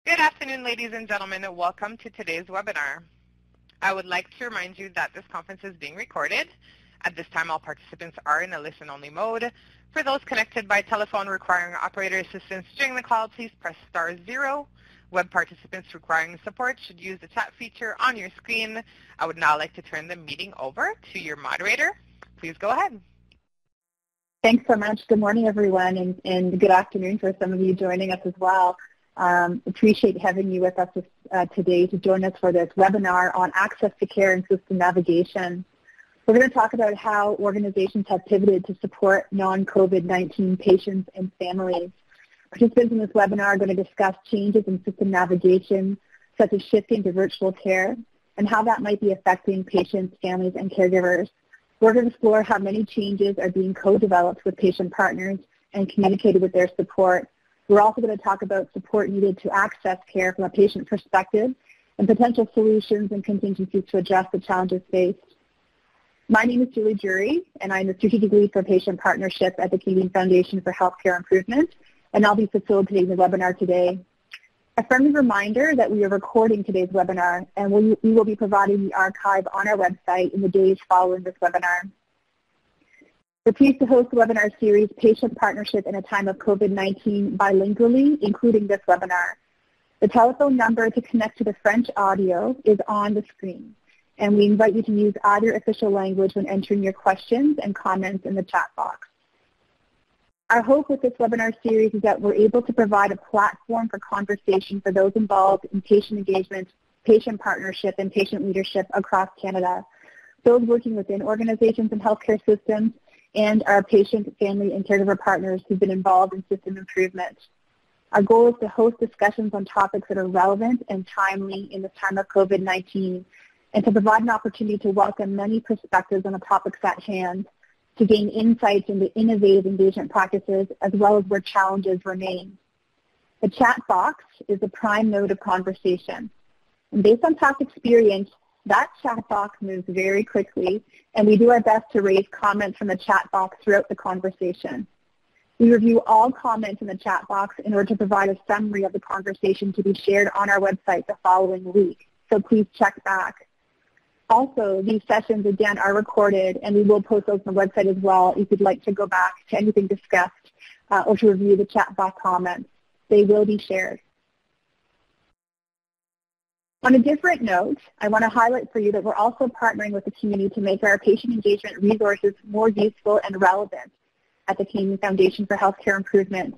Good afternoon, ladies and gentlemen, and welcome to today's webinar. I would like to remind you that this conference is being recorded. At this time, all participants are in a listen-only mode. For those connected by telephone requiring operator assistance during the call, please press *0. Web participants requiring support should use the chat feature on your screen. I would now like to turn the meeting over to your moderator. Please go ahead. Thanks so much. Good morning, everyone, and good afternoon for some of you joining us as well. Appreciate having you with us today to join us for this webinar on access to care and system navigation. We're going to talk about how organizations have pivoted to support non-COVID-19 patients and families. Participants in this webinar are going to discuss changes in system navigation, such as shifting to virtual care, and how that might be affecting patients, families, and caregivers. We're going to explore how many changes are being co-developed with patient partners and communicated with their support. We're also going to talk about support needed to access care from a patient perspective and potential solutions and contingencies to address the challenges faced. My name is Julie Jury, and I'm the Strategic Lead for Patient Partnership at the Canadian Foundation for Healthcare Improvement, and I'll be facilitating the webinar today. A friendly reminder that we are recording today's webinar, and we will be providing the archive on our website in the days following this webinar. We're pleased to host the webinar series, Patient Partnership in a Time of COVID-19 bilingually, including this webinar. The telephone number to connect to the French audio is on the screen, and we invite you to use either official language when entering your questions and comments in the chat box. Our hope with this webinar series is that we're able to provide a platform for conversation for those involved in patient engagement, patient partnership, and patient leadership across Canada, those working within organizations and healthcare systems, and our patient, family, and caregiver partners who've been involved in system improvement. Our goal is to host discussions on topics that are relevant and timely in this time of COVID-19, and to provide an opportunity to welcome many perspectives on the topics at hand, to gain insights into innovative engagement practices, as well as where challenges remain. The chat box is the prime node of conversation. And based on past experience, that chat box moves very quickly, and we do our best to raise comments from the chat box throughout the conversation. We review all comments in the chat box in order to provide a summary of the conversation to be shared on our website the following week, so please check back. Also, these sessions, again, are recorded, and we will post those on the website as well if you'd like to go back to anything discussed or to review the chat box comments. They will be shared. On a different note, I want to highlight for you that we're also partnering with the community to make our patient engagement resources more useful and relevant at the Canadian Foundation for Healthcare Improvement.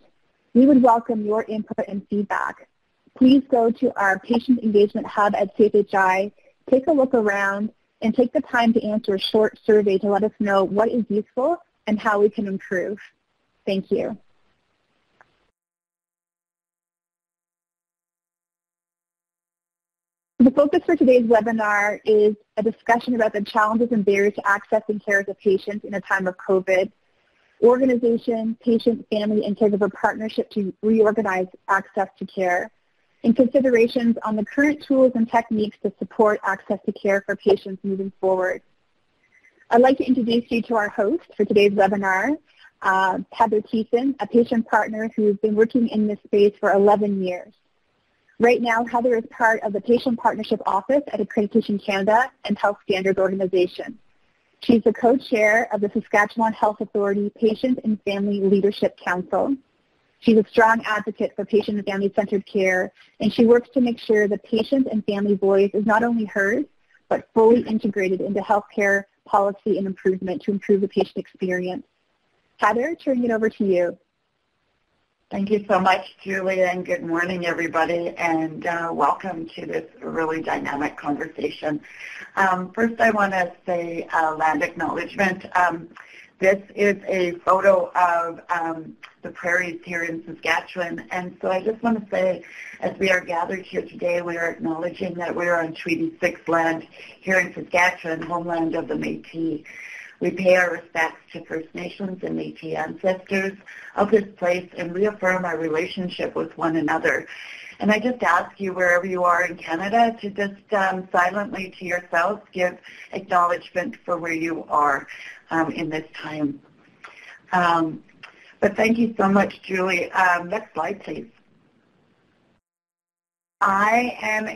We would welcome your input and feedback. Please go to our Patient Engagement Hub at CFHI, take a look around, and take the time to answer a short survey to let us know what is useful and how we can improve. Thank you. The focus for today's webinar is a discussion about the challenges and barriers to accessing care as a patient in a time of COVID, organization, patient, family, and caregiver partnership to reorganize access to care, and considerations on the current tools and techniques to support access to care for patients moving forward. I'd like to introduce you to our host for today's webinar, Heather Thiessen, a patient partner who's been working in this space for 11 years. Right now, Heather is part of the Patient Partnership Office at Accreditation Canada and Health Standards Organization. She's the co-chair of the Saskatchewan Health Authority Patient and Family Leadership Council. She's a strong advocate for patient and family-centered care, and she works to make sure the patient and family voice is not only heard, but fully integrated into healthcare policy and improvement to improve the patient experience. Heather, turning it over to you. Thank you so much, Julie, and good morning, everybody, and welcome to this really dynamic conversation. First, I want to say land acknowledgement. This is a photo of the prairies here in Saskatchewan, and so I just want to say, as we are gathered here today, we are acknowledging that we are on Treaty 6 land here in Saskatchewan, homeland of the Métis. We pay our respects to First Nations and Métis ancestors of this place and reaffirm our relationship with one another. And I just ask you, wherever you are in Canada, to just silently to yourselves give acknowledgement for where you are in this time. But thank you so much, Julie. Next slide, please. I am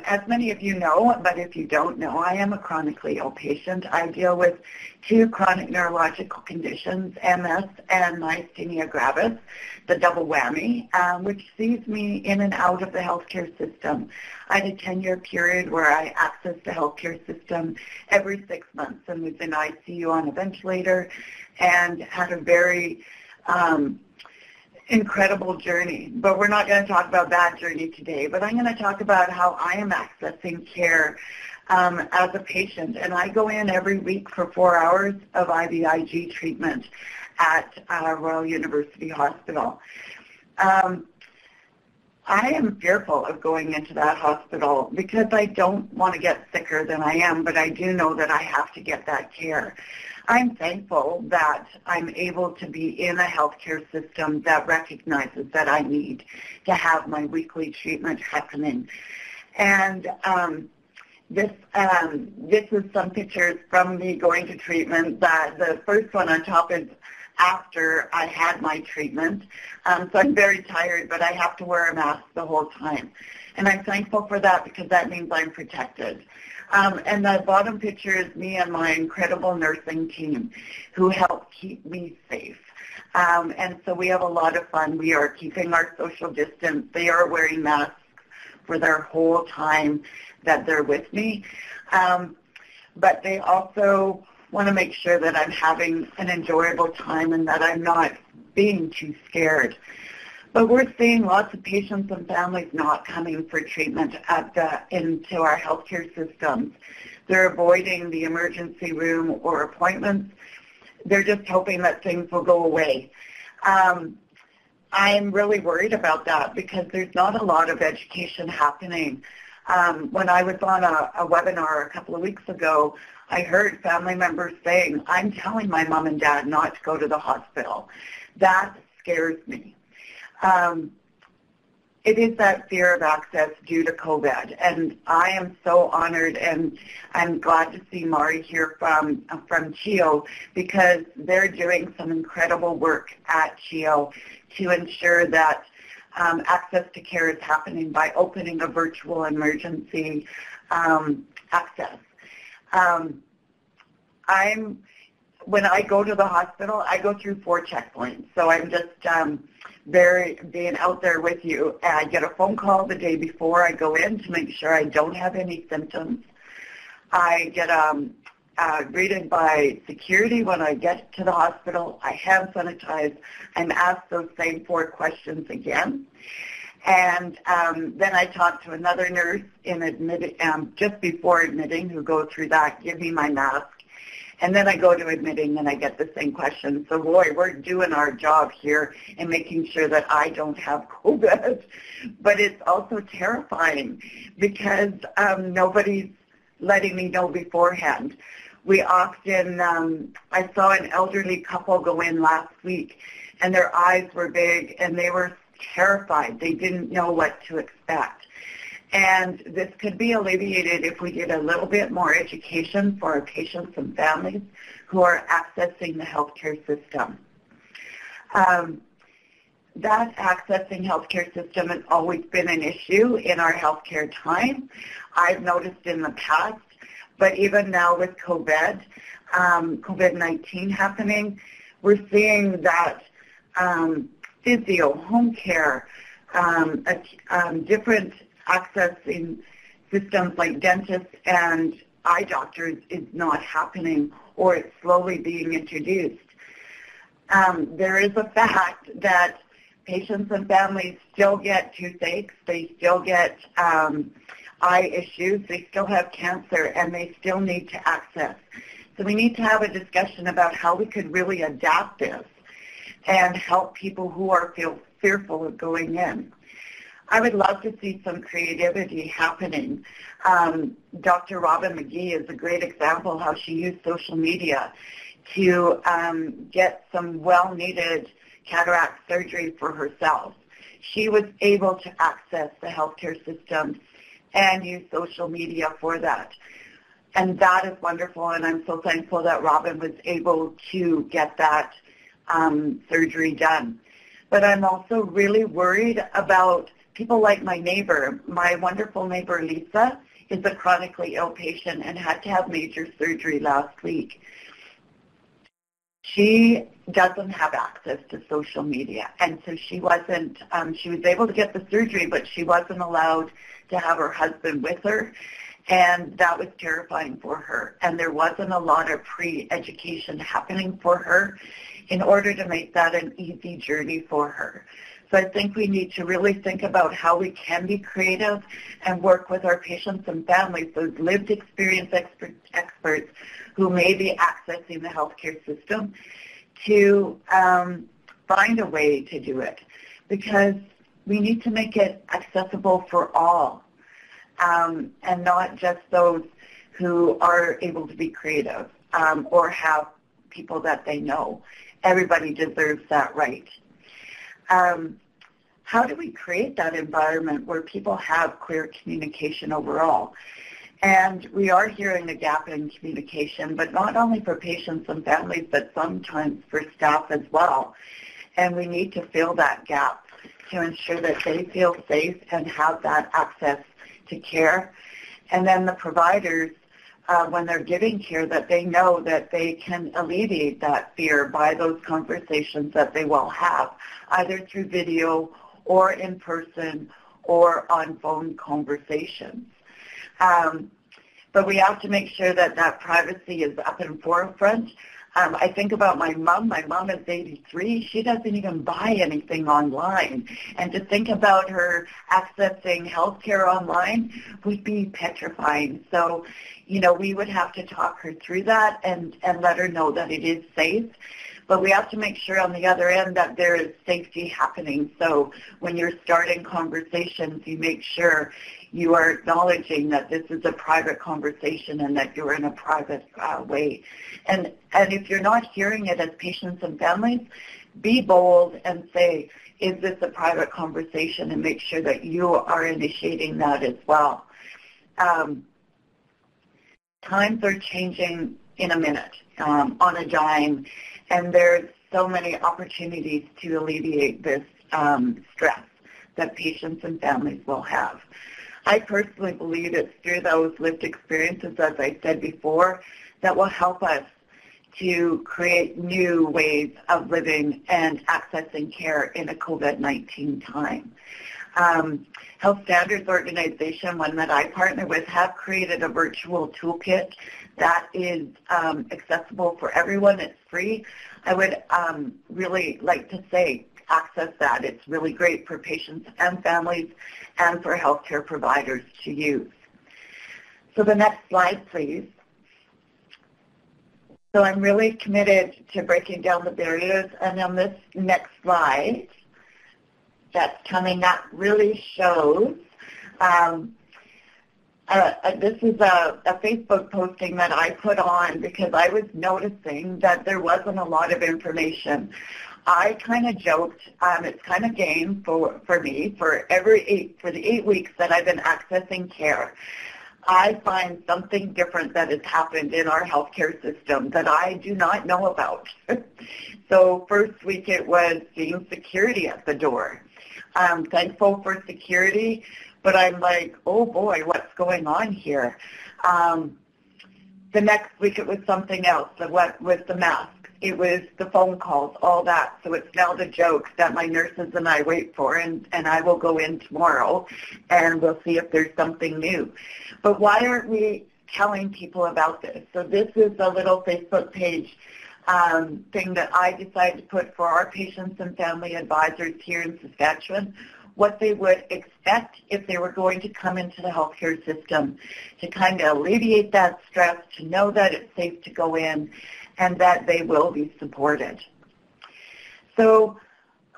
as many of you know, but if you don't know, I am a chronically ill patient. I deal with two chronic neurological conditions, MS and myasthenia gravis, the double whammy, which sees me in and out of the healthcare system. I had a 10-year period where I accessed the healthcare system every 6 months and was in ICU on a ventilator and had a very incredible journey. But we're not going to talk about that journey today, but I'm going to talk about how I am accessing care as a patient. And I go in every week for 4 hours of IVIG treatment at Royal University Hospital. I am fearful of going into that hospital because I don't want to get sicker than I am, but I do know that I have to get that care. I'm thankful that I'm able to be in a healthcare system that recognizes that I need to have my weekly treatment happening. And this is some pictures from me going to treatment. The first one on top is after I had my treatment. So I'm very tired, but I have to wear a mask the whole time. And I'm thankful for that because that means I'm protected. And the bottom picture is me and my incredible nursing team who help keep me safe. And so we have a lot of fun. We are keeping our social distance. They are wearing masks for their whole time that they're with me. But they also want to make sure that I'm having an enjoyable time and that I'm not being too scared. But we're seeing lots of patients and families not coming for treatment into our healthcare systems. They're avoiding the emergency room or appointments. They're just hoping that things will go away. I'm really worried about that because there's not a lot of education happening. When I was on a webinar a couple of weeks ago, I heard family members saying, I'm telling my mom and dad not to go to the hospital. That scares me. It is that fear of access due to COVID, and I am so honored, and I'm glad to see Mari here from CHEO because they're doing some incredible work at CHEO to ensure that access to care is happening by opening a virtual emergency access. When I go to the hospital, I go through 4 checkpoints. So I'm just being out there with you. I get a phone call the day before I go in to make sure I don't have any symptoms. I get greeted by security when I get to the hospital. I hand sanitize. I'm asked those same 4 questions again. And then I talk to another nurse just before admitting who goes through that, give me my mask. And then I go to admitting and I get the same question. So boy, we're doing our job here in making sure that I don't have COVID. But it's also terrifying because nobody's letting me know beforehand. We often, I saw an elderly couple go in last week and their eyes were big and they were terrified. They didn't know what to expect. And this could be alleviated if we did a little bit more education for our patients and families who are accessing the healthcare system. That accessing healthcare system has always been an issue in our healthcare time. I've noticed in the past, but even now with COVID-19 happening, we're seeing that physio, home care, different accessing systems like dentists and eye doctors is not happening, or it's slowly being introduced. There is a fact that patients and families still get toothaches, they still get eye issues, they still have cancer, and they still need to access. So we need to have a discussion about how we could really adapt this and help people who are fearful of going in. I would love to see some creativity happening. Dr. Robin McGee is a great example how she used social media to get some well-needed cataract surgery for herself. She was able to access the healthcare system and use social media for that. And that is wonderful, and I'm so thankful that Robin was able to get that surgery done. But I'm also really worried about people like my neighbor, my wonderful neighbor Lisa, is a chronically ill patient and had to have major surgery last week. She doesn't have access to social media, and so she wasn't, she was able to get the surgery, but she wasn't allowed to have her husband with her, and that was terrifying for her. And there wasn't a lot of pre-education happening for her in order to make that an easy journey for her. So I think we need to really think about how we can be creative and work with our patients and families, those lived experience experts who may be accessing the healthcare system, to find a way to do it, because we need to make it accessible for all, and not just those who are able to be creative or have people that they know. Everybody deserves that right. How do we create that environment where people have clear communication overall? And we are hearing a gap in communication, but not only for patients and families, but sometimes for staff as well. And we need to fill that gap to ensure that they feel safe and have that access to care. And then the providers, when they're giving care, that they know that they can alleviate that fear by those conversations that they will have, either through video or in person or on phone conversations. But we have to make sure that that privacy is up in forefront. I think about my mom. My mom is 83. She doesn't even buy anything online. And to think about her accessing healthcare online would be petrifying. So, you know, we would have to talk her through that and let her know that it is safe. But we have to make sure on the other end that there is safety happening. So when you're starting conversations, you make sure you are acknowledging that this is a private conversation and that you're in a private way. And if you're not hearing it as patients and families, be bold and say, is this a private conversation, and make sure that you are initiating that as well. Times are changing in a minute, on a dime, and there's so many opportunities to alleviate this stress that patients and families will have. I personally believe it's through those lived experiences, as I said before, that will help us to create new ways of living and accessing care in a COVID-19 time. Health Standards Organization, one that I partner with, have created a virtual toolkit that is accessible for everyone. It's free. I would really like to say access that. It's really great for patients and families and for healthcare providers to use. So the next slide, please. So I'm really committed to breaking down the barriers, and on this next slide that's coming up really shows, this is a Facebook posting that I put on because I was noticing that there wasn't a lot of information. I kind of joked, it's kind of game for me, for the 8 weeks that I've been accessing care, I find something different that has happened in our healthcare system that I do not know about. So first week it was seeing security at the door. I'm thankful for security, but I'm like, oh boy, what's going on here? The next week it was something else. What was the mask? It was the phone calls, all that. So it's now the joke that my nurses and I wait for, and I will go in tomorrow, and we'll see if there's something new. But why aren't we telling people about this? So this is a little Facebook page thing that I decided to put for our patients and family advisors here in Saskatchewan, what they would expect if they were going to come into the healthcare system, to kind of alleviate that stress, to know that it's safe to go in, and that they will be supported. So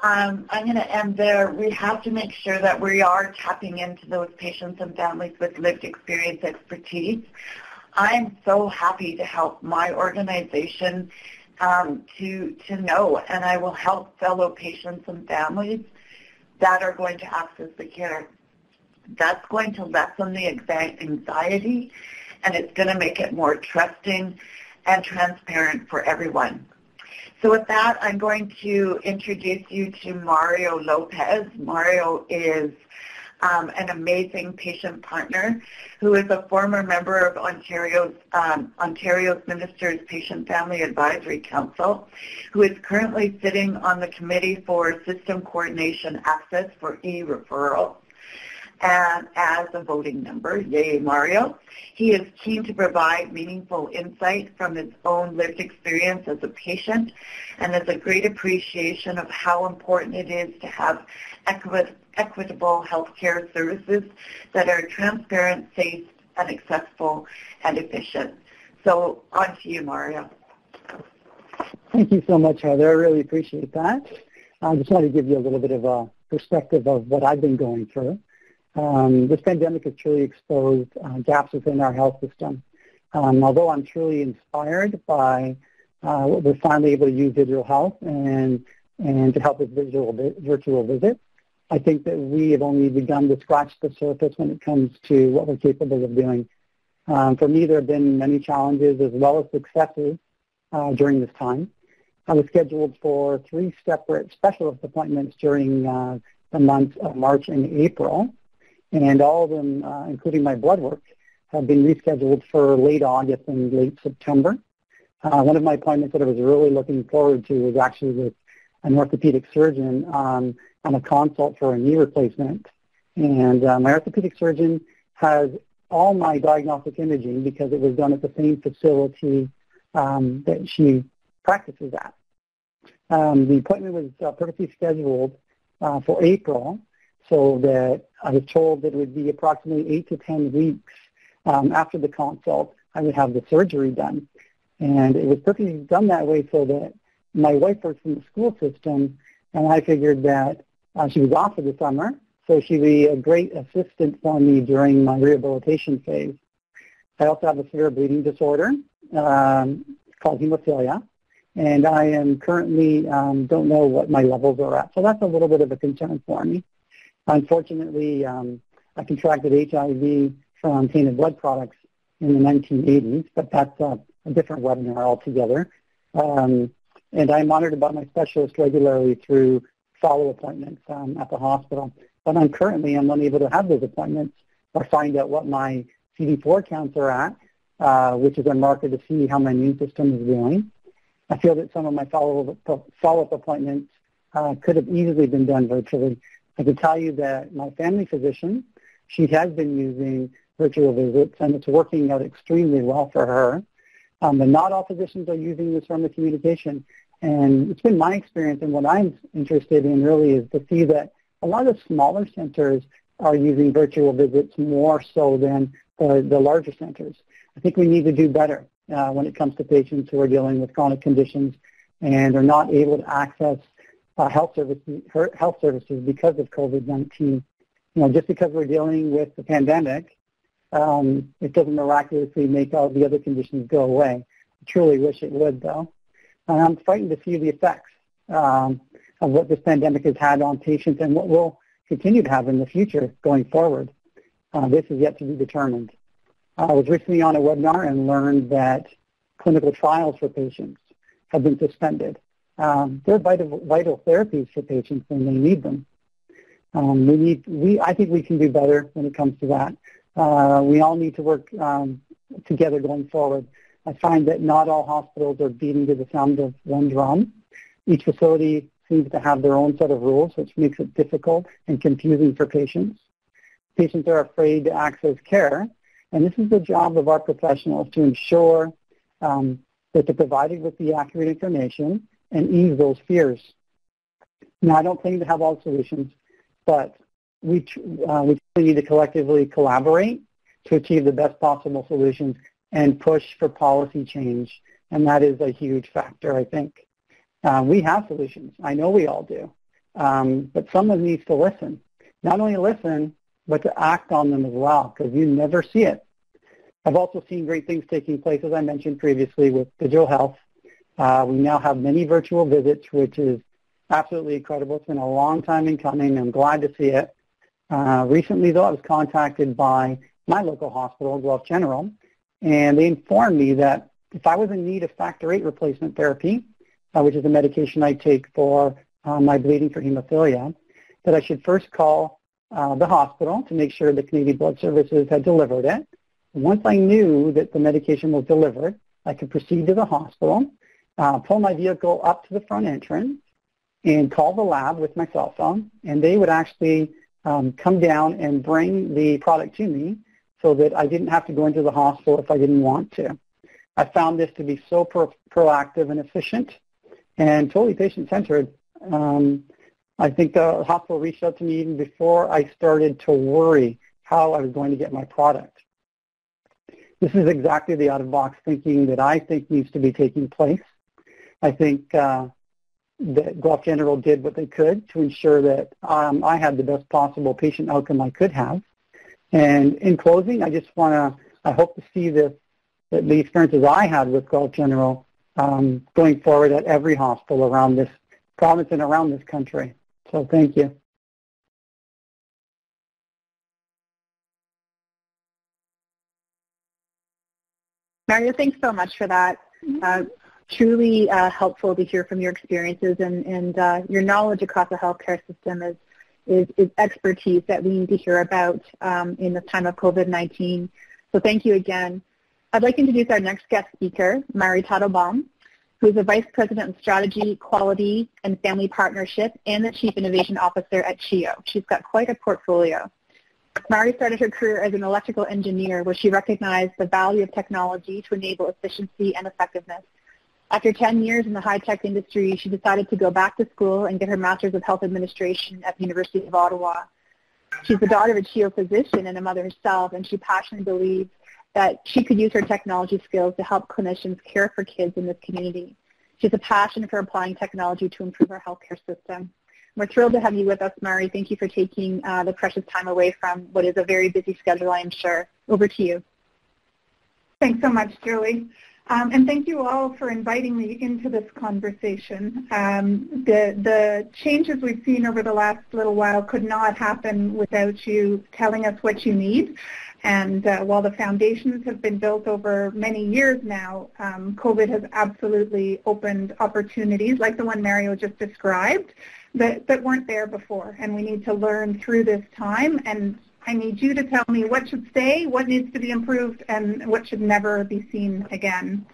I'm going to end there. We have to make sure that we are tapping into those patients and families with lived experience expertise. I'm so happy to help my organization to know, and I will help fellow patients and families that are going to access the care. That's going to lessen the anxiety, and it's going to make it more trusting and transparent for everyone. So with that, I'm going to introduce you to Mario Lopez. Mario is an amazing patient partner who is a former member of Ontario's Minister's Patient Family Advisory Council, who is currently sitting on the Committee for System Coordination Access for e-Referral. And as a voting member, yay Mario, he is keen to provide meaningful insight from his own lived experience as a patient and has a great appreciation of how important it is to have equitable healthcare services that are transparent, safe, and accessible and efficient. So on to you, Mario. Thank you so much, Heather. I really appreciate that. I just want to give you a little bit of a perspective of what I've been going through. This pandemic has truly exposed gaps within our health system. Although I'm truly inspired by what we're finally able to use digital health and to help with virtual visits, I think that we have only begun to scratch the surface when it comes to what we're capable of doing. For me, there have been many challenges as well as successes during this time. I was scheduled for 3 separate specialist appointments during the months of March and April. And all of them, including my blood work, have been rescheduled for late August and late September. One of my appointments that I was really looking forward to was actually with an orthopedic surgeon on a consult for a knee replacement. And my orthopedic surgeon has all my diagnostic imaging because it was done at the same facility that she practices at. The appointment was perfectly scheduled for April, so that I was told that it would be approximately 8 to 10 weeks after the consult I would have the surgery done. And it was perfectly done that way so that my wife works in the school system, and I figured that she was off for the summer, so she would be a great assistant for me during my rehabilitation phase. I also have a severe bleeding disorder called hemophilia, and I am currently don't know what my levels are at. So that's a little bit of a concern for me. Unfortunately, I contracted HIV from tainted blood products in the 1980s, but that's a different webinar altogether. And I'm monitored by my specialist regularly through follow appointments at the hospital. But I'm unable to have those appointments or find out what my CD4 counts are at, which is a marker to see how my immune system is doing. I feel that some of my follow-up appointments could have easily been done virtually. I can tell you that my family physician, she has been using virtual visits, and it's working out extremely well for her. But not all physicians are using this form of communication. And it's been my experience, and what I'm interested in really is to see that a lot of smaller centers are using virtual visits more so than the larger centers. I think we need to do better when it comes to patients who are dealing with chronic conditions and are not able to access health services because of COVID-19. Just because we're dealing with the pandemic, it doesn't miraculously make all the other conditions go away. I truly wish it would, though. And I'm frightened to see the effects of what this pandemic has had on patients and what we'll continue to have in the future going forward. This is yet to be determined. I was recently on a webinar and learned that clinical trials for patients have been suspended. They're vital therapies for patients when they need them. I think we can do better when it comes to that. We all need to work together going forward. I find that not all hospitals are beating to the sound of one drum. Each facility seems to have their own set of rules, which makes it difficult and confusing for patients. Patients are afraid to access care, and this is the job of our professionals to ensure that they're provided with the accurate information and ease those fears. Now, I don't claim to have all solutions, but we need to collectively collaborate to achieve the best possible solutions and push for policy change, and that is a huge factor, I think. We have solutions. I know we all do, but someone needs to listen. Not only listen, but to act on them as well, because you never see it. I've also seen great things taking place, as I mentioned previously, with digital health. We now have many virtual visits, which is absolutely incredible. It's been a long time in coming. I'm glad to see it. Recently, though, I was contacted by my local hospital, Guelph General, and they informed me that if I was in need of factor VIII replacement therapy, which is a medication I take for my bleeding for hemophilia, that I should first call the hospital to make sure the Canadian Blood Services had delivered it. Once I knew that the medication was delivered, I could proceed to the hospital, pull my vehicle up to the front entrance, and call the lab with my cell phone, and they would actually come down and bring the product to me so that I didn't have to go into the hospital if I didn't want to. I found this to be so proactive and efficient and totally patient-centered. I think the hospital reached out to me even before I started to worry how I was going to get my product. This is exactly the out-of-box thinking that I think needs to be taking place. I think that Guelph General did what they could to ensure that I had the best possible patient outcome I could have. And in closing, I hope to see that the experiences I had with Guelph General going forward at every hospital around this province and around this country. So thank you. Mario, thanks so much for that. Truly helpful to hear from your experiences, and your knowledge across the healthcare system is expertise that we need to hear about in this time of COVID-19. So thank you again. I'd like to introduce our next guest speaker, Mary Tattlebaum, who is the Vice President of Strategy, Quality, and Family Partnership and the Chief Innovation Officer at CHEO. She's got quite a portfolio. Mary started her career as an electrical engineer, where she recognized the value of technology to enable efficiency and effectiveness. After 10 years in the high-tech industry, she decided to go back to school and get her Master's of Health Administration at the University of Ottawa. She's the daughter of a CHEO physician and a mother herself, and she passionately believes that she could use her technology skills to help clinicians care for kids in this community. She has a passion for applying technology to improve our healthcare system. We're thrilled to have you with us, Mary. Thank you for taking the precious time away from what is a very busy schedule, I am sure. Over to you. Thanks so much, Julie. And thank you all for inviting me into this conversation. The changes we've seen over the last little while could not happen without you telling us what you need. And while the foundations have been built over many years now, COVID has absolutely opened opportunities like the one Mario just described that weren't there before. And we need to learn through this time. And I need you to tell me what should stay, what needs to be improved, and what should never be seen again.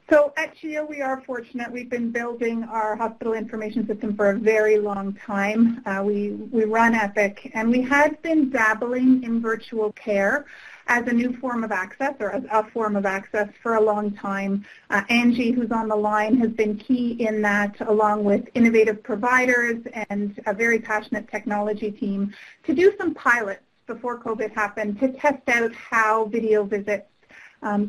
So at CHEO, we are fortunate. We've been building our hospital information system for a very long time. We run Epic, and we had been dabbling in virtual care as a new form of access, or as a form of access, for a long time. Angie, who's on the line, has been key in that, along with innovative providers and a very passionate technology team, to do some pilots before COVID happened to test out how video visits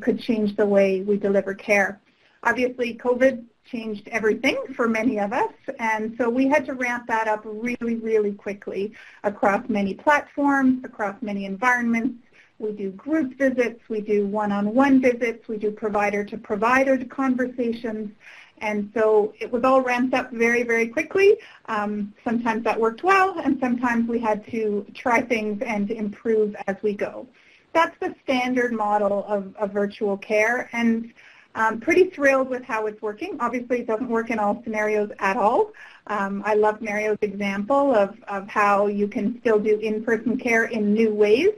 could change the way we deliver care. Obviously, COVID changed everything for many of us, and so we had to ramp that up really, really quickly across many platforms, across many environments. We do group visits, we do one-on-one visits, we do provider-to-provider conversations, and so it was all ramped up very, very quickly. Sometimes that worked well, and sometimes we had to try things and improve as we go. That's the standard model of virtual care, and I'm pretty thrilled with how it's working. Obviously, it doesn't work in all scenarios at all. I love Mario's example of how you can still do in-person care in new ways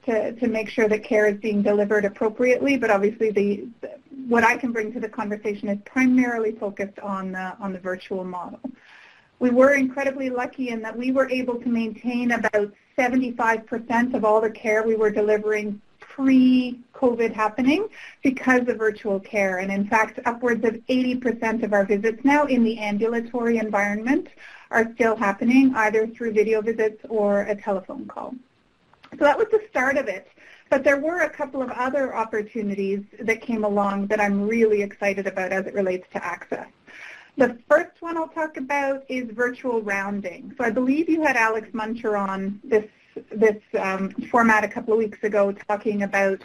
to make sure that care is being delivered appropriately, but obviously what I can bring to the conversation is primarily focused on the virtual model. We were incredibly lucky in that we were able to maintain about 75% of all the care we were delivering pre-COVID happening because of virtual care. And in fact, upwards of 80% of our visits now in the ambulatory environment are still happening either through video visits or a telephone call. So that was the start of it. But there were a couple of other opportunities that came along that I'm really excited about as it relates to access. The first one I'll talk about is virtual rounding. So I believe you had Alex Muncher on this format a couple of weeks ago talking about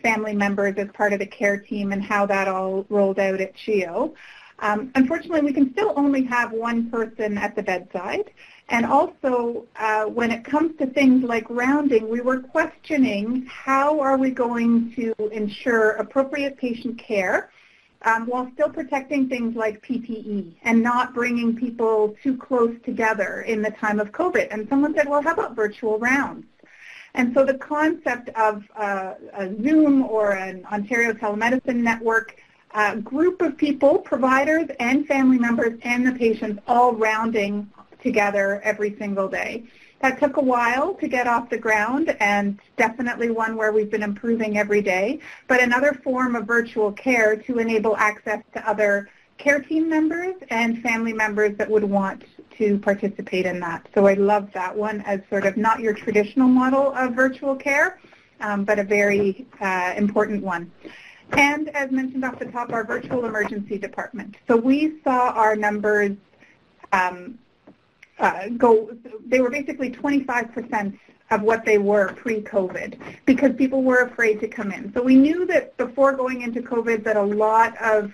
family members as part of the care team and how that all rolled out at CHEO. Unfortunately, we can still only have one person at the bedside. And also, when it comes to things like rounding, we were questioning how are we going to ensure appropriate patient care while still protecting things like PPE and not bringing people too close together in the time of COVID. And someone said, well, how about virtual rounds? And so the concept of a Zoom or an Ontario telemedicine network, group of people, providers and family members and the patients all rounding together every single day. That took a while to get off the ground, and definitely one where we've been improving every day, but another form of virtual care to enable access to other care team members and family members that would want to participate in that. So I love that one as sort of not your traditional model of virtual care, but a very important one. And as mentioned off the top, our virtual emergency department. So we saw our numbers they were basically 25% of what they were pre-COVID because people were afraid to come in. So we knew that before going into COVID that a lot of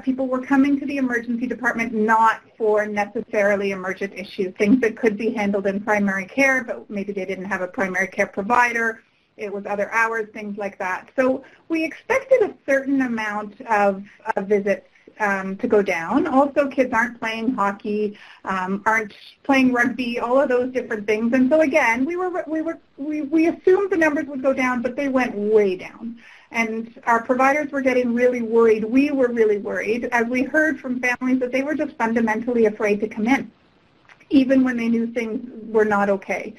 people were coming to the emergency department not for necessarily emergent issues, things that could be handled in primary care, but maybe they didn't have a primary care provider. It was other hours, things like that. So we expected a certain amount of visits to go down. Also, kids aren't playing hockey, aren't playing rugby, all of those different things. And so again, we assumed the numbers would go down, but they went way down. And our providers were getting really worried. We were really worried as we heard from families that they were just fundamentally afraid to come in, even when they knew things were not okay.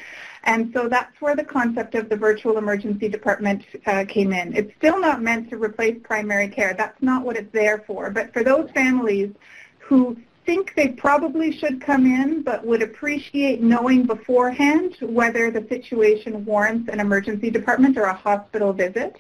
And so that's where the concept of the virtual emergency department came in. It's still not meant to replace primary care. That's not what it's there for. But for those families who think they probably should come in but would appreciate knowing beforehand whether the situation warrants an emergency department or a hospital visit,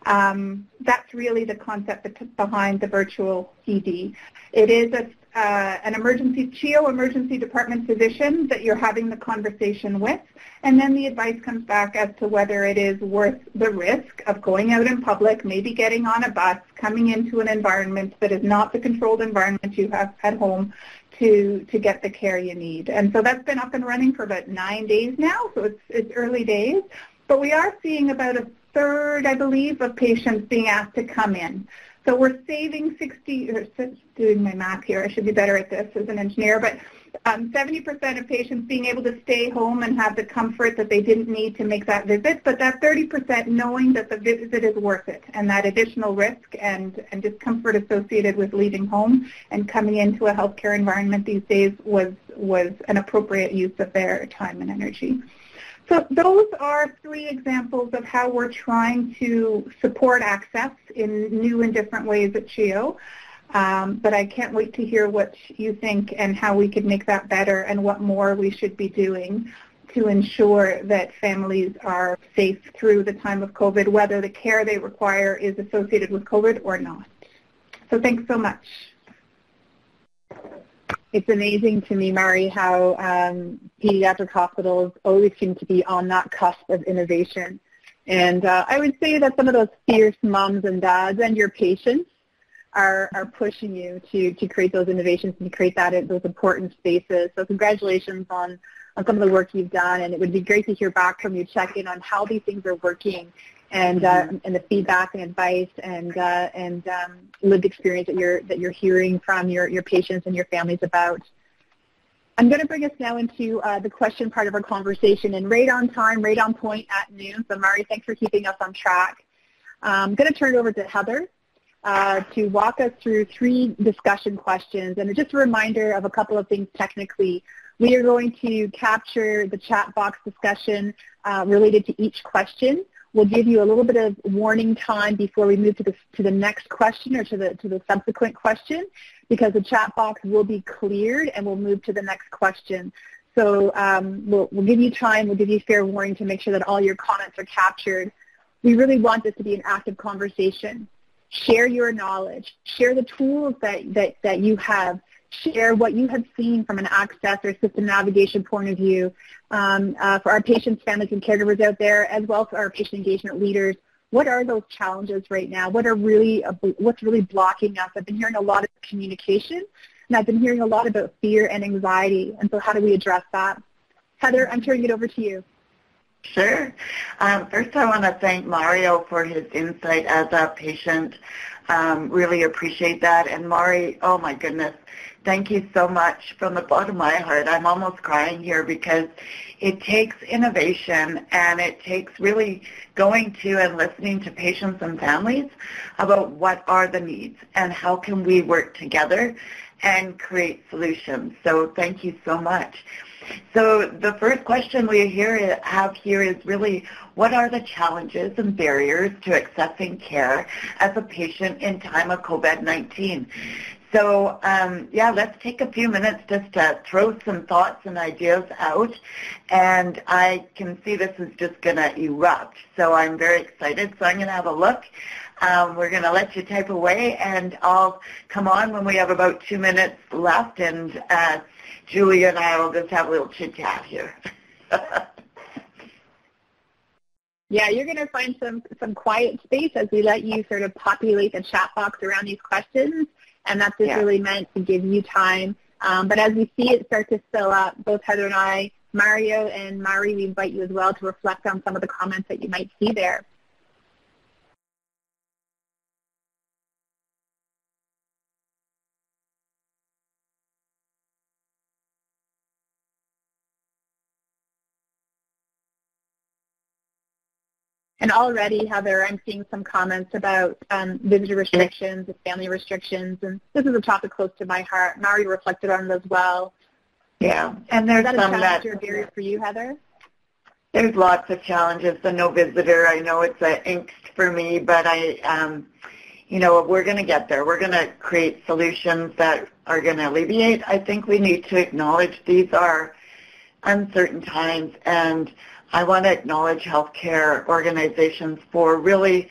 that's really the concept behind the virtual ED. It is an CHEO emergency department physician that you're having the conversation with, and then the advice comes back as to whether it is worth the risk of going out in public, maybe getting on a bus, coming into an environment that is not the controlled environment you have at home to get the care you need. And so that's been up and running for about 9 days now, so it's early days. But we are seeing about a third, I believe, of patients being asked to come in. So we're saving doing my math here, I should be better at this as an engineer, but 70% of patients being able to stay home and have the comfort that they didn't need to make that visit, but that 30% knowing that the visit is worth it, and that additional risk and discomfort associated with leaving home and coming into a healthcare environment these days was an appropriate use of their time and energy. So those are 3 examples of how we're trying to support access in new and different ways at CHEO. But I can't wait to hear what you think and how we could make that better and what more we should be doing to ensure that families are safe through the time of COVID, whether the care they require is associated with COVID or not. So thanks so much. It's amazing to me, Mari, how pediatric hospitals always seem to be on that cusp of innovation. And I would say that some of those fierce moms and dads and your patients are pushing you to create those innovations and to create those important spaces. So congratulations on some of the work you've done, and it would be great to hear back from you, check in on how these things are working and the feedback and advice and lived experience that you're hearing from your patients and your families about. I'm going to bring us now into the question part of our conversation, and right on time, right on point at noon. So Mari, thanks for keeping us on track. I'm going to turn it over to Heather to walk us through 3 discussion questions, and just a reminder of a couple of things technically. We are going to capture the chat box discussion related to each question. We'll give you a little bit of warning time before we move to the next question or to the subsequent question, because the chat box will be cleared and we'll move to the next question. So we'll give you time, we'll give you fair warning to make sure that all your comments are captured. We really want this to be an active conversation. Share your knowledge. Share the tools that you have. Share what you have seen from an access or system navigation point of view for our patients, families, and caregivers out there, as well as for our patient engagement leaders. What are those challenges right now? What's really blocking us? I've been hearing a lot of communication, and I've been hearing a lot about fear and anxiety, and so how do we address that? Heather, I'm turning it over to you. Sure. First, I want to thank Mario for his insight as a patient Really appreciate that. And Mari, oh my goodness, thank you so much from the bottom of my heart. I'm almost crying here because it takes innovation and it takes really going to and listening to patients and families about what are the needs and how can we work together and create solutions. So thank you so much. So the first question we have here is really, what are the challenges and barriers to accessing care as a patient in time of COVID-19? So, let's take a few minutes just to throw some thoughts and ideas out. And I can see this is just going to erupt. So I'm very excited. So I'm going to have a look. We're going to let you type away, and I'll come on when we have about 2 minutes left. And Julie and I will just have a little chit-chat here. Yeah, you're going to find some quiet space as we let you sort of populate the chat box around these questions. And that's just really meant to give you time. But as we see it start to fill up, both Heather and I, Mario and Mari, we invite you as well to reflect on some of the comments that you might see there. And already, Heather, I'm seeing some comments about visitor restrictions, family restrictions, and this is a topic close to my heart. Mari reflected on it as well. Yeah, and there's some that. Is that a challenge or barrier for you, Heather? There's lots of challenges. The no visitor, I know it's an angst for me, but we're going to get there. We're going to create solutions that are going to alleviate. I think we need to acknowledge these are uncertain times, and I want to acknowledge healthcare organizations for really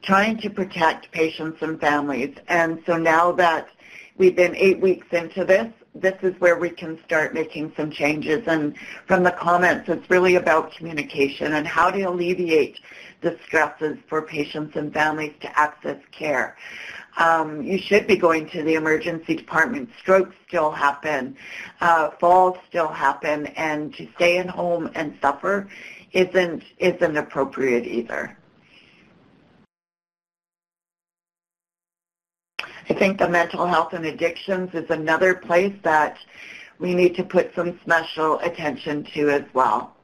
trying to protect patients and families. And so now that we've been 8 weeks into this is where we can start making some changes. And from the comments, it's really about communication and how to alleviate the stresses for patients and families to access care. You should be going to the emergency department. Strokes still happen. Falls still happen. And to stay at home and suffer isn't appropriate either. I think the mental health and addictions is another place that we need to put some special attention to as well.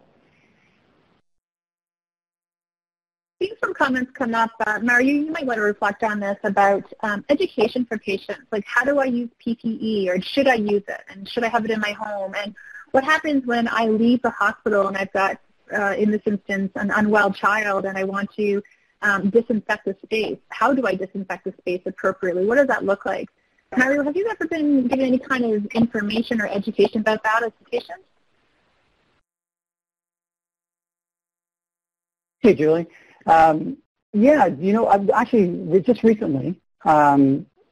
Seeing some comments come up. Mario, you might want to reflect on this about education for patients. Like, how do I use PPE, or should I use it, and should I have it in my home? And what happens when I leave the hospital and I've got, in this instance, an unwell child, and I want to disinfect the space? How do I disinfect the space appropriately? What does that look like? Mario, have you ever been given any kind of information or education about that as a patient? Hey, Julie. Actually, just recently,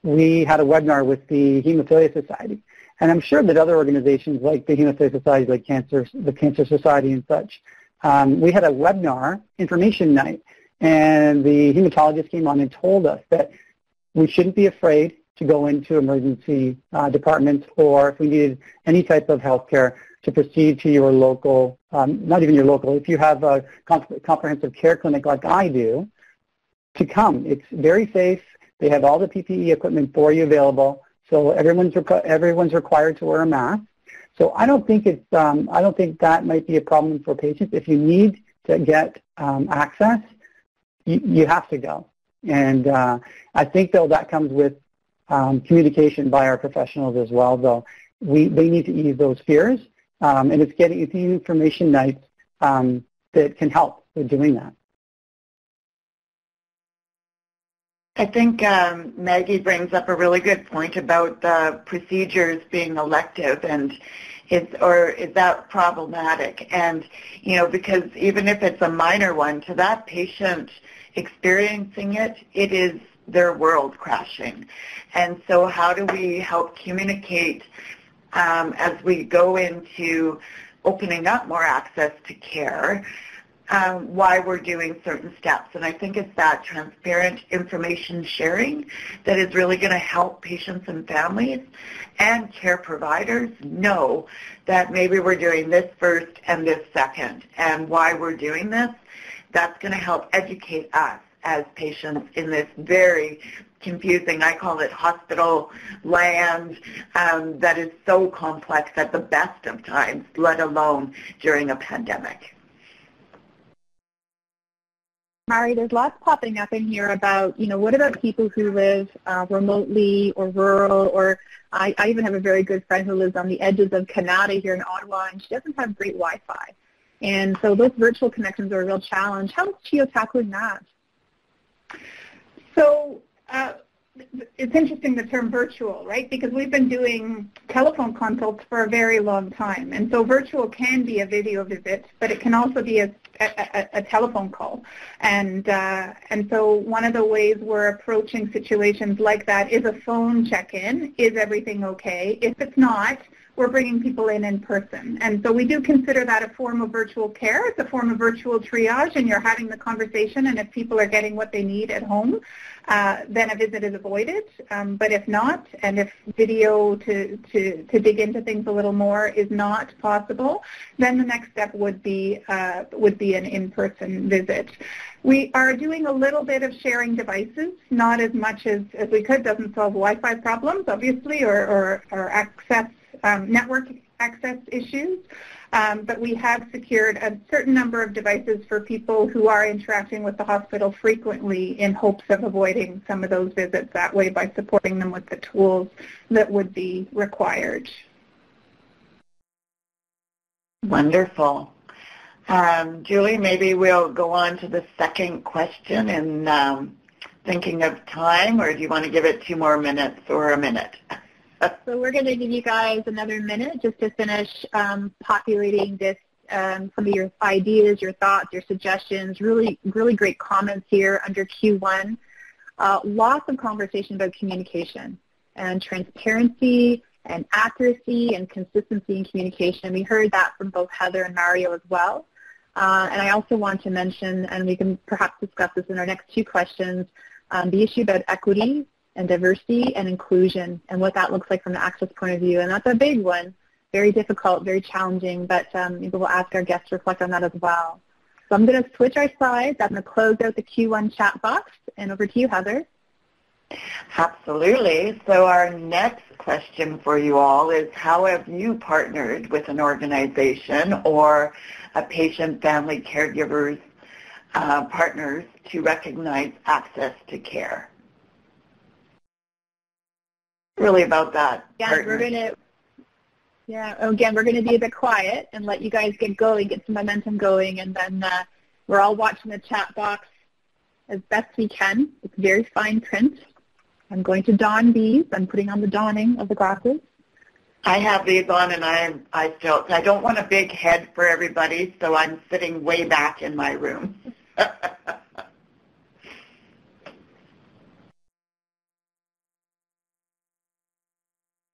we had a webinar with the Hemophilia Society, and I'm sure that other organizations like the Hemophilia Society, like the Cancer Society and such, we had a webinar information night, and the hematologist came on and told us that we shouldn't be afraid to go into emergency departments, or if we needed any type of health care, to proceed to your local, not even your local, if you have a comprehensive care clinic like I do, to come. It's very safe. They have all the PPE equipment for you available, so everyone's required to wear a mask. So I don't think that might be a problem for patients. If you need to get access, you have to go. And I think, though, that comes with communication by our professionals as well, though. They need to ease those fears. And it's the information nights that can help with doing that. I think Maggie brings up a really good point about the procedures being elective, and is that problematic? And, because even if it's a minor one, to that patient experiencing it, it is their world crashing. And so how do we help communicate as we go into opening up more access to care, why we're doing certain steps? And I think it's that transparent information sharing that is really going to help patients and families and care providers know that maybe we're doing this first and this second, and why we're doing this. That's going to help educate us as patients in this very confusing, I call it hospital land, that is so complex at the best of times, let alone during a pandemic. Mari, there's lots popping up in here about, what about people who live remotely or rural, or I even have a very good friend who lives on the edges of Canada here in Ottawa, and she doesn't have great Wi-Fi. And so those virtual connections are a real challenge. How is CHEO tackling that? So it's interesting, the term virtual, right? Because we've been doing telephone consults for a very long time. And so virtual can be a video visit, but it can also be a telephone call. And so one of the ways we're approaching situations like that is a phone check-in. Is everything okay? If it's not, we're bringing people in person. And so we do consider that a form of virtual care. It's a form of virtual triage, and you're having the conversation, and if people are getting what they need at home, then a visit is avoided. But if not, and if video to dig into things a little more is not possible, then the next step would be an in-person visit. We are doing a little bit of sharing devices, not as much as we could. Doesn't solve Wi-Fi problems, obviously, or access, network access issues. But we have secured a certain number of devices for people who are interacting with the hospital frequently in hopes of avoiding some of those visits that way by supporting them with the tools that would be required. Wonderful. Julie, maybe we'll go on to the second question in thinking of time, or do you want to give it 2 more minutes or a minute? So we're going to give you guys another minute just to finish populating this, some of your ideas, your thoughts, your suggestions. Really, really great comments here under Q1. Lots of conversation about communication and transparency and accuracy and consistency in communication. We heard that from both Heather and Mario as well. And I also want to mention, and we can perhaps discuss this in our next 2 questions, the issue about equity and diversity and inclusion and what that looks like from the access point of view. And that's a big one, very difficult, very challenging, but maybe we'll ask our guests to reflect on that as well. So I'm going to switch our slides. I'm going to close out the Q1 chat box, and over to you, Heather. Absolutely. So our next question for you all is, how have you partnered with an organization or a patient, family, caregivers, partners to recognize access to care? Really about that. Yeah, we're going to be a bit quiet and let you guys get going, get some momentum going, and then we're all watching the chat box as best we can. It's very fine print. I'm going to don these. I'm putting on the donning of the glasses. I have these on, and I don't want a big head for everybody, so I'm sitting way back in my room.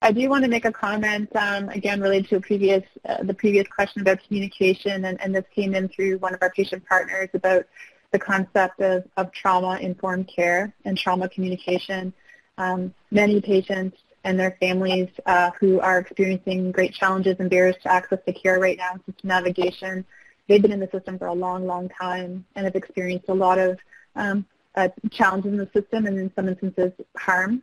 I do want to make a comment, again, related to the previous question about communication, and this came in through one of our patient partners about the concept of trauma-informed care and trauma communication. Many patients and their families who are experiencing great challenges and barriers to access to care right now, such as navigation, they've been in the system for a long, long time and have experienced a lot of challenges in the system and in some instances harm.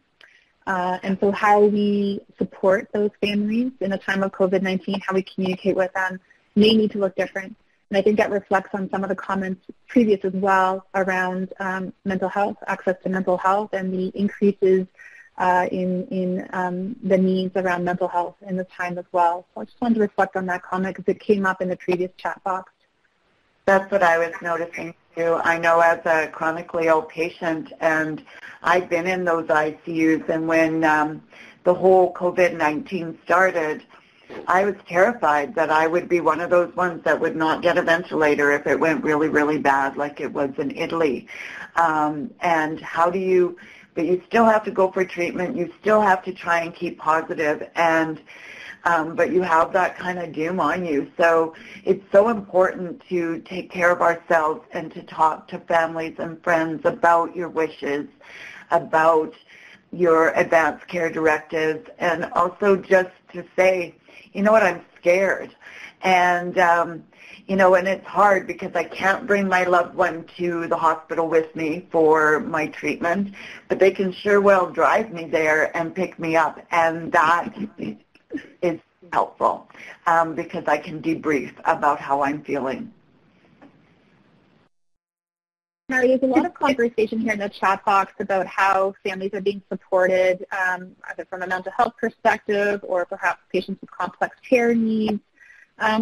And so how we support those families in a time of COVID-19, how we communicate with them, may need to look different. And I think that reflects on some of the comments previous as well around mental health, access to mental health, and the increases in the needs around mental health in this time as well. So I just wanted to reflect on that comment because it came up in the previous chat box. That's what I was noticing too. I know as a chronically ill patient, and I've been in those ICUs, and when the whole COVID-19 started, I was terrified that I would be one of those ones that would not get a ventilator if it went really, really bad like it was in Italy. And how do you, but you still have to go for treatment, you still have to try and keep positive, and but you have that kind of doom on you. So it's so important to take care of ourselves and to talk to families and friends about your wishes, about your advanced care directives, and also just to say, you know what, I'm scared. And, You know, and it's hard because I can't bring my loved one to the hospital with me for my treatment, but they can sure well drive me there and pick me up, and that is helpful because I can debrief about how I'm feeling. Mary, there's a lot of conversation here in the chat box about how families are being supported, either from a mental health perspective or perhaps patients with complex care needs.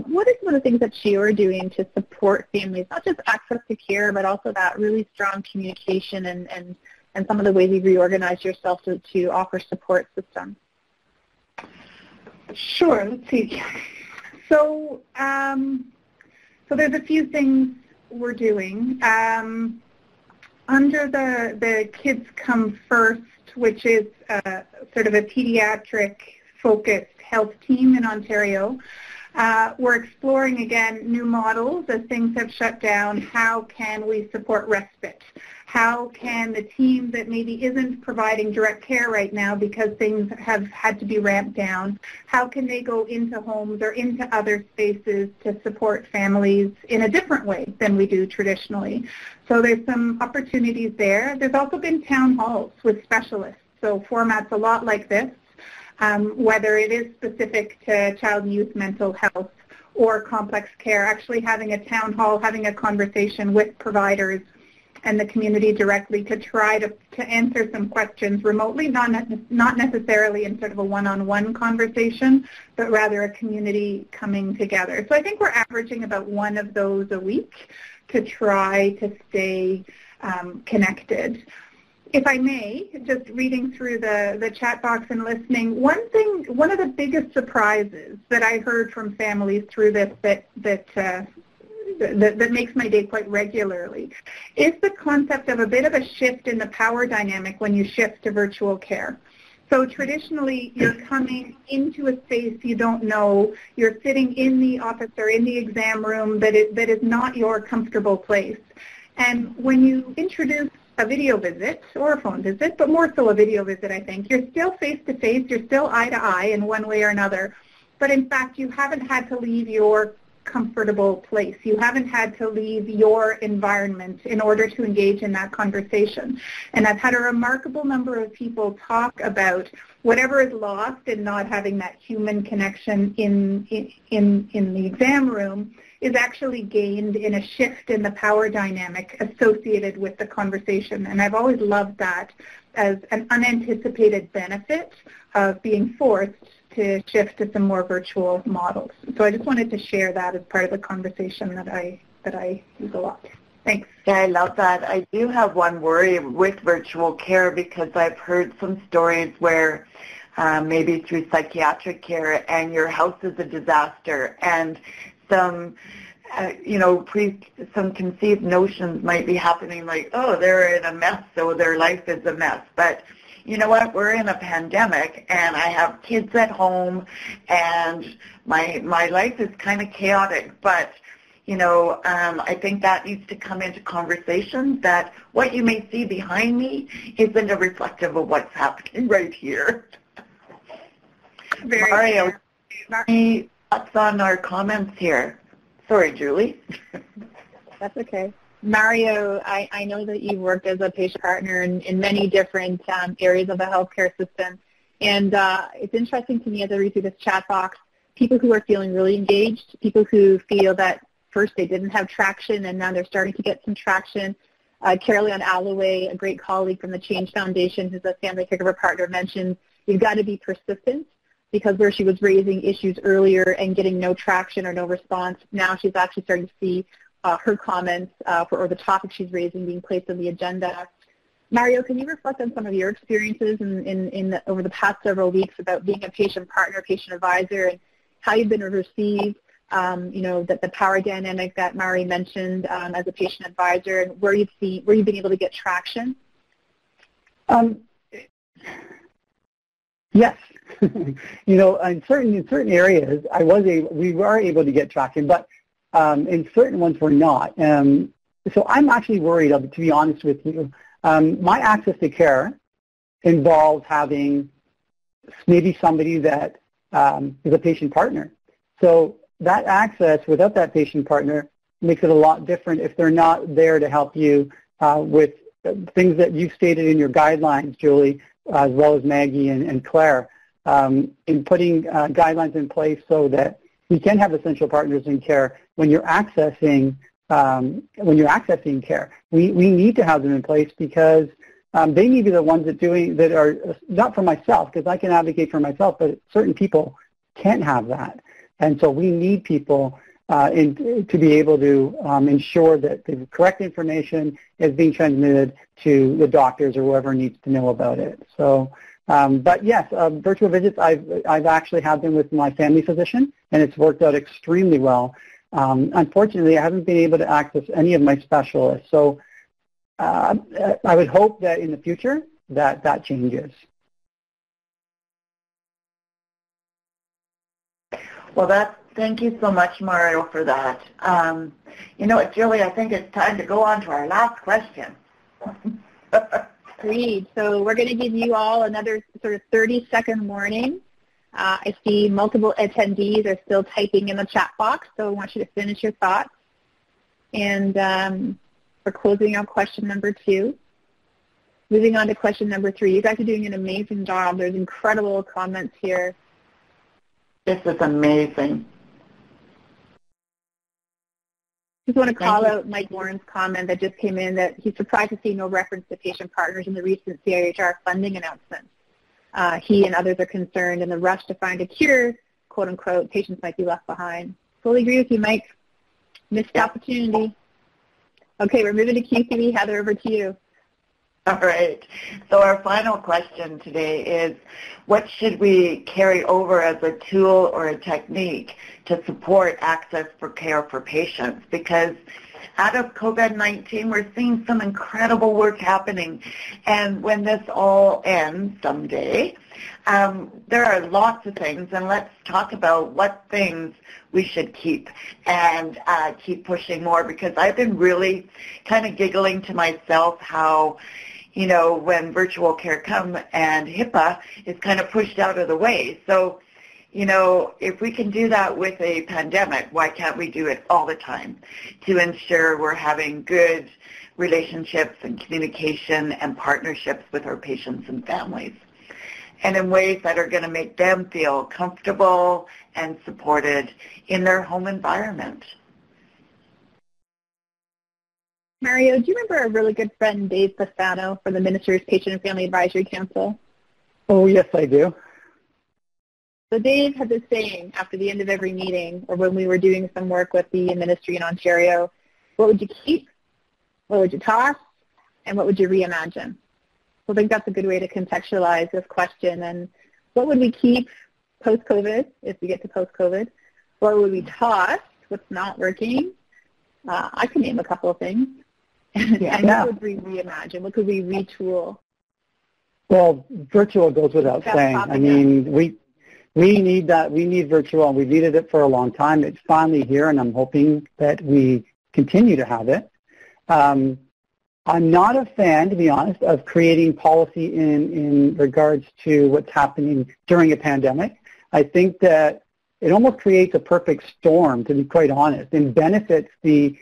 What are some of the things that you're doing to support families, not just access to care, but also that really strong communication and some of the ways you've reorganized yourself to offer support systems? Sure. Let's see. So, so there's a few things we're doing. Under the Kids Come First, which is sort of a pediatric-focused health team in Ontario, we're exploring, again, new models as things have shut down. How can we support respite? How can the team that maybe isn't providing direct care right now because things have had to be ramped down, how can they go into homes or into other spaces to support families in a different way than we do traditionally? So there's some opportunities there. There's also been town halls with specialists, so formats a lot like this, whether it is specific to child and youth mental health or complex care, actually having a town hall, having a conversation with providers and the community directly to try to answer some questions remotely, not necessarily in sort of a one-on-one conversation, but rather a community coming together. So I think we're averaging about one of those a week to try to stay connected. If I may, just reading through the chat box and listening, one of the biggest surprises that I heard from families through this that makes my day quite regularly is the concept of a bit of a shift in the power dynamic when you shift to virtual care. So traditionally, you're coming into a space you don't know. You're sitting in the office or in the exam room that is not your comfortable place. And when you introduce a video visit or a phone visit, but more so a video visit, I think, you're still face-to-face, you're still eye-to-eye in one way or another. But in fact, you haven't had to leave your comfortable place. You haven't had to leave your environment in order to engage in that conversation. And I've had a remarkable number of people talk about whatever is lost in not having that human connection in the exam room is actually gained in a shift in the power dynamic associated with the conversation. And I've always loved that as an unanticipated benefit of being forced to shift to some more virtual models. So I just wanted to share that as part of the conversation that I use a lot. Thanks. Yeah, I love that. I do have one worry with virtual care because I've heard some stories where maybe through psychiatric care and your house is a disaster and some some conceived notions might be happening like, oh, they're in a mess, so their life is a mess. But you know what, we're in a pandemic and I have kids at home and my life is kind of chaotic, but I think that needs to come into conversation that what you may see behind me isn't a reflective of what's happening right here. Mario, any thoughts on our comments here? Sorry, Julie. That's okay. Mario, I know that you've worked as a patient partner in many different areas of the healthcare system, and it's interesting to me as I read through this chat box, people who are feeling really engaged, people who feel that first they didn't have traction and now they're starting to get some traction. Caroline Alloway, a great colleague from the Change Foundation, who's a family caregiver partner, mentioned you've got to be persistent, because where she was raising issues earlier and getting no traction or no response, now she's actually starting to see her comments or the topic she's raising being placed on the agenda. Mario, can you reflect on some of your experiences over the past several weeks about being a patient partner, patient advisor, and how you've been received, the power dynamic that Mari mentioned as a patient advisor, and where you've been able to get traction? Yes. In certain areas, we were able to get traction, but in certain ones we're not. So I'm actually worried, to be honest with you. My access to care involves having maybe somebody that is a patient partner. So that access without that patient partner makes it a lot different if they're not there to help you with things that you've stated in your guidelines, Julie, as well as Maggie and Claire, in putting guidelines in place so that we can have essential partners in care when you're accessing care. We need to have them in place because they need to be the ones that are not for myself, because I can advocate for myself, but certain people can't have that. And so we need people to be able to ensure that the correct information is being transmitted to the doctors or whoever needs to know about it. So, but yes, virtual visits, I've actually had them with my family physician, and it's worked out extremely well. Unfortunately, I haven't been able to access any of my specialists. So I would hope that in the future that changes. Well, thank you so much, Mario, for that. You know what, Julie, I think it's time to go on to our last question. Agreed. So we're going to give you all another sort of 30-second warning. I see multiple attendees are still typing in the chat box, so I want you to finish your thoughts. And we're closing out question number 2. Moving on to question number 3. You guys are doing an amazing job. There's incredible comments here. This is amazing. Just want to call out Mike Warren's comment that just came in that he's surprised to see no reference to patient partners in the recent CIHR funding announcement. He and others are concerned in the rush to find a cure, quote unquote, patients might be left behind. Fully agree with you, Mike. Missed opportunity. Okay, we're moving to Q3. Heather, over to you. All right. So our final question today is, what should we carry over as a tool or a technique to support access for care for patients? Because out of COVID-19, we're seeing some incredible work happening. And when this all ends someday, there are lots of things. And let's talk about what things we should keep and keep pushing more. Because I've been really kind of giggling to myself how, you know, when virtual care comes and HIPAA is kind of pushed out of the way. So, you know, if we can do that with a pandemic, why can't we do it all the time to ensure we're having good relationships and communication and partnerships with our patients and families, and in ways that are going to make them feel comfortable and supported in their home environment? Mario, do you remember our really good friend Dave Pastano from the Minister's Patient and Family Advisory Council? Oh, yes, I do. So Dave had this saying after the end of every meeting, or when we were doing some work with the ministry in Ontario: what would you keep, what would you toss, and what would you reimagine? So I think that's a good way to contextualize this question. And what would we keep post-COVID, if we get to post-COVID? What would we toss, what's not working? I can name a couple of things. And what would we reimagine? What could we retool? Well, virtual goes without saying. I mean, we need that. We need virtual, and we've needed it for a long time. It's finally here, and I'm hoping that we continue to have it. I'm not a fan, to be honest, of creating policy in regards to what's happening during a pandemic. I think that it almost creates a perfect storm, to be quite honest, and benefits the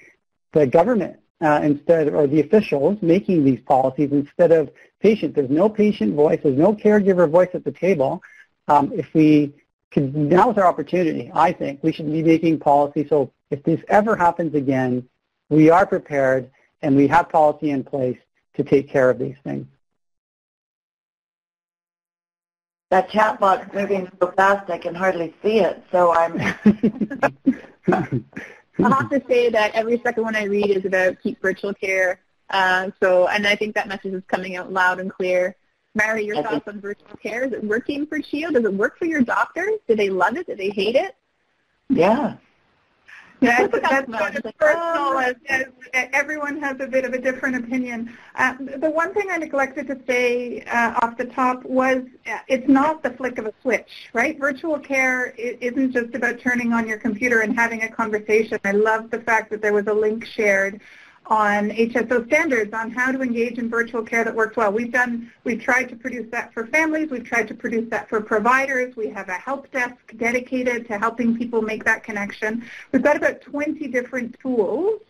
government or the officials making these policies instead of patients. There's no patient voice. There's no caregiver voice at the table. If we could, now's our opportunity, I think. We should be making policy so if this ever happens again, we are prepared and we have policy in place to take care of these things. That chat box moving so fast I can hardly see it, so I'm... I'll have to say that every second one I read is about keep virtual care. And I think that message is coming out loud and clear. Mary, your thoughts on virtual care? Is it working for CHEO? Does it work for your doctors? Do they love it? Do they hate it? Yeah. That's personal, as everyone has a bit of a different opinion. The one thing I neglected to say off the top was it's not the flick of a switch, right? Virtual care isn't just about turning on your computer and having a conversation. I love the fact that there was a link shared on HSO standards on how to engage in virtual care that works well. We've tried to produce that for families. We've tried to produce that for providers. We have a help desk dedicated to helping people make that connection. We've got about 20 different tools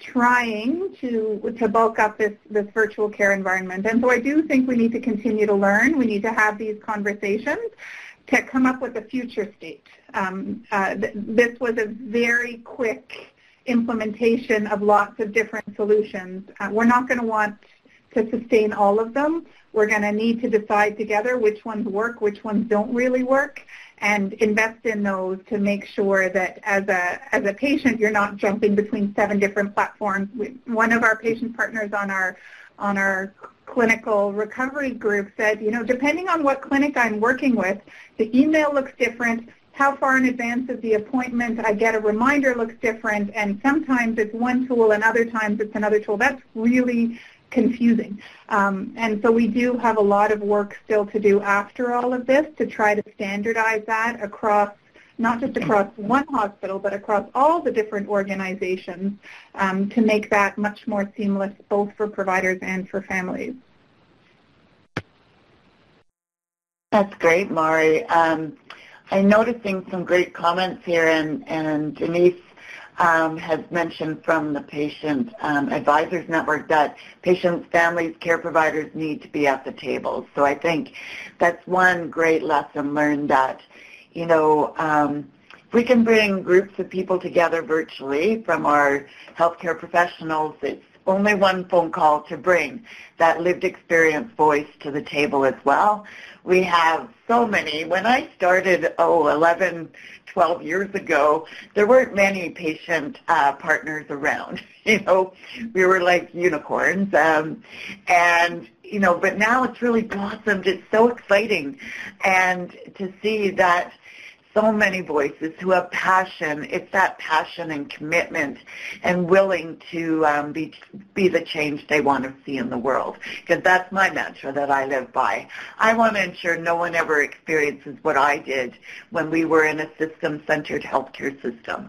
trying to bulk up this virtual care environment. And so I do think we need to continue to learn. We need to have these conversations to come up with a future state. This was a very quick implementation of lots of different solutions. We're not going to want to sustain all of them. We're going to need to decide together which ones work, which ones don't really work, and invest in those to make sure that as a patient, you're not jumping between 7 different platforms. One of our patient partners on our clinical recovery group said, depending on what clinic I'm working with, the email looks different. How far in advance of the appointment I get a reminder looks different, and sometimes it's one tool and other times it's another tool. That's really confusing. And so we do have a lot of work still to do after all of this to try to standardize that across, not just across one hospital, but across all the different organizations to make that much more seamless both for providers and for families. That's great, Mari. I'm noticing some great comments here, and Denise has mentioned from the Patient Advisors Network that patients, families, care providers need to be at the table. So I think that's one great lesson learned that, if we can bring groups of people together virtually from our healthcare professionals, it's only one phone call to bring that lived experience voice to the table as well. We have so many. When I started, 11, 12 years ago, there weren't many patient partners around. We were like unicorns. But now it's really blossomed. It's so exciting. And to see that so many voices who have passion, it's that passion and commitment and willing to be the change they want to see in the world. Because that's my mantra that I live by. I want to ensure no one ever experiences what I did when we were in a system-centered healthcare system.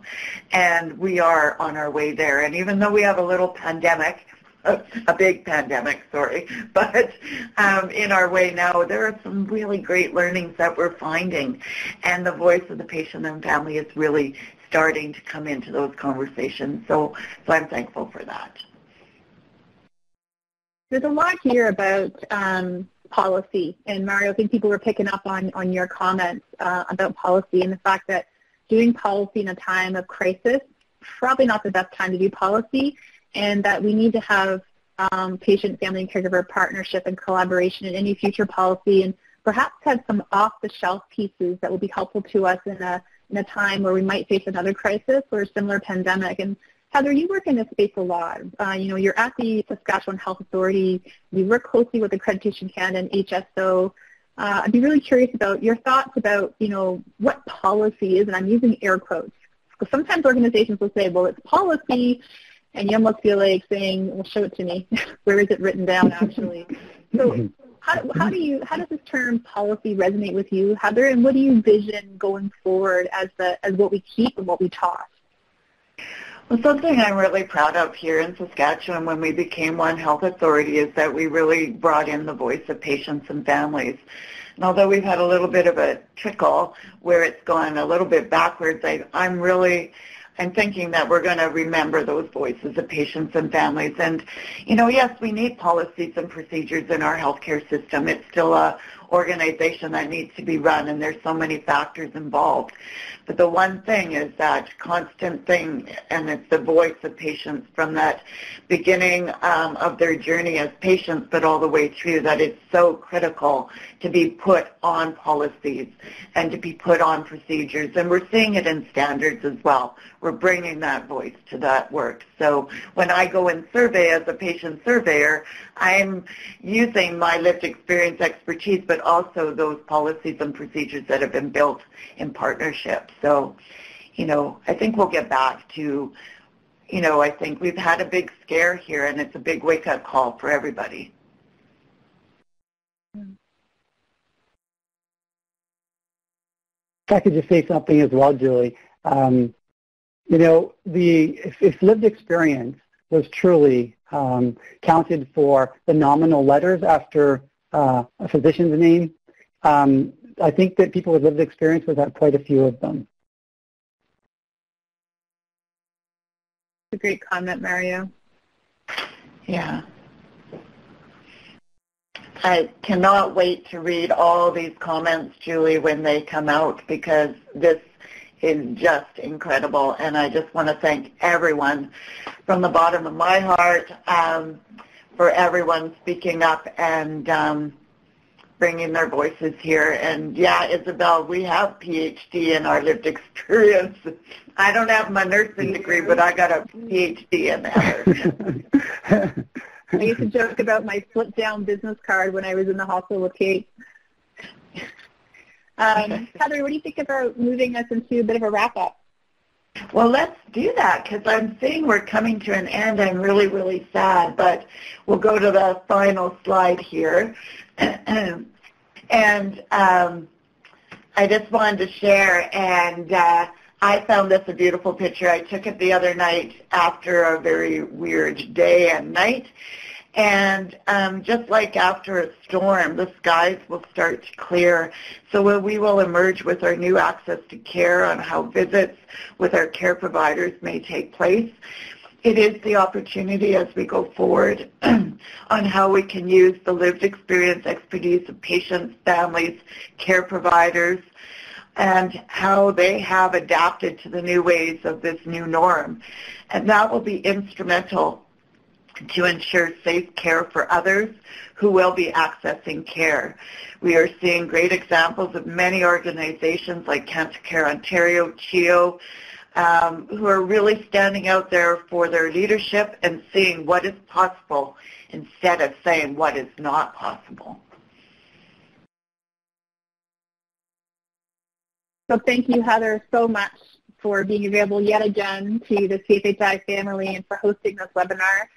And we are on our way there. And even though we have a little pandemic, a big pandemic, sorry, but in our way now, there are some really great learnings that we're finding, and the voice of the patient and family is really starting to come into those conversations, so I'm thankful for that. There's a lot here about policy, and Mario, I think people were picking up on your comments about policy and the fact that doing policy in a time of crisis, probably not the best time to do policy, and that we need to have patient, family, and caregiver partnership and collaboration in any future policy, and perhaps have some off-the-shelf pieces that will be helpful to us in a time where we might face another crisis or a similar pandemic. And Heather, you work in this space a lot. You're at the Saskatchewan Health Authority. You work closely with Accreditation Canada and HSO. I'd be really curious about your thoughts about, what policy is, and I'm using air quotes, because sometimes organizations will say, well, it's policy, and you almost feel like saying, well, show it to me. Where is it written down, actually? So how does this term policy resonate with you, Heather, and what do you envision going forward as what we keep and what we toss? Well, something I'm really proud of here in Saskatchewan when we became One Health Authority is that we really brought in the voice of patients and families. And although we've had a little bit of a trickle where it's gone a little bit backwards, I'm thinking that we're going to remember those voices of patients and families. And, yes, we need policies and procedures in our healthcare system. It's still an organization that needs to be run, and there's so many factors involved. But the one thing is that constant thing, and it's the voice of patients from that beginning of their journey as patients, but all the way through, that it's so critical to be put on policies and to be put on procedures. And we're seeing it in standards as well. We're bringing that voice to that work. So when I go and survey as a patient surveyor, I'm using my lived experience expertise, but also those policies and procedures that have been built in partnership. So, I think we'll get back to, I think we've had a big scare here, and it's a big wake-up call for everybody. If I could just say something as well, Julie. If lived experience was truly counted for the nominal letters after a physician's name. I think that people with lived experience would have quite a few of them. That's a great comment, Mario. Yeah. I cannot wait to read all these comments, Julie, when they come out, because this is just incredible. And I just want to thank everyone from the bottom of my heart for everyone speaking up and bringing their voices here. And yeah, Isabel, we have PhD in our lived experience. I don't have my nursing degree, but I got a PhD in that. I used to joke about my flip-down business card when I was in the hospital with Kate. Heather, what do you think about moving us into a bit of a wrap-up? Well, let's do that, because I'm seeing we're coming to an end. I'm really, really sad, but we'll go to the final slide here. And I just wanted to share, and I found this a beautiful picture. I took it the other night after a very weird day and night. And just like after a storm, the skies will start to clear. So we will emerge with our new access to care on how visits with our care providers may take place. It is the opportunity as we go forward on how we can use the lived experience expertise of patients, families, care providers, and how they have adapted to the new ways of this new norm. And that will be instrumental to ensure safe care for others who will be accessing care. We are seeing great examples of many organizations like Cancer Care Ontario, CHEO, who are really standing out there for their leadership and seeing what is possible instead of saying what is not possible. So thank you, Heather, so much for being available yet again to the CFHI family and for hosting this webinar.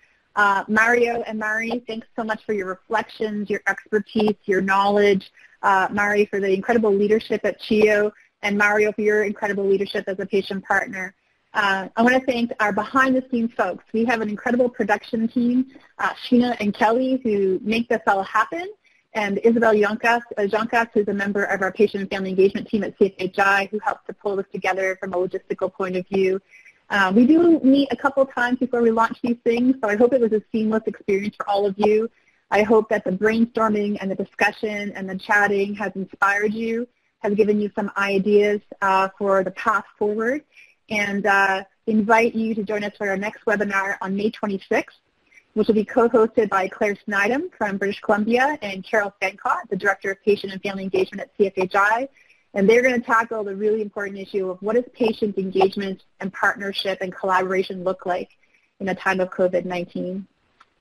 Mario and Mari, thanks so much for your reflections, your expertise, your knowledge. Mari, for the incredible leadership at CHEO, and Mario, for your incredible leadership as a patient partner. I want to thank our behind-the-scenes folks. We have an incredible production team, Sheena and Kelly, who make this all happen, and Isabel Joncas, who's a member of our patient and family engagement team at CFHI, who helps to pull this together from a logistical point of view. We do meet a couple times before we launch these things, so I hope it was a seamless experience for all of you. I hope that the brainstorming and the discussion and the chatting has inspired you, has given you some ideas for the path forward, and invite you to join us for our next webinar on May 26th, which will be co-hosted by Claire Snydam from British Columbia and Carol Fencott, the Director of Patient and Family Engagement at CFHI. And they're going to tackle the really important issue of what does patient engagement and partnership and collaboration look like in a time of COVID-19.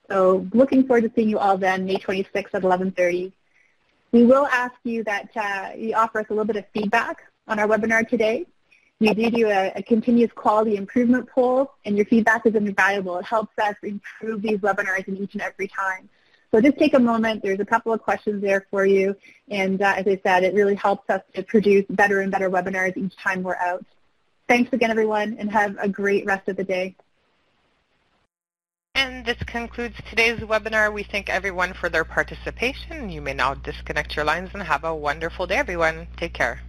So looking forward to seeing you all then, May 26th at 11:30. We will ask you that you offer us a little bit of feedback on our webinar today. We do a continuous quality improvement poll, and your feedback is invaluable. It helps us improve these webinars in each and every time. So just take a moment. There's a couple of questions there for you. And as I said, it really helps us to produce better and better webinars each time we're out. Thanks again, everyone, and have a great rest of the day. And this concludes today's webinar. We thank everyone for their participation. You may now disconnect your lines and have a wonderful day, everyone. Take care.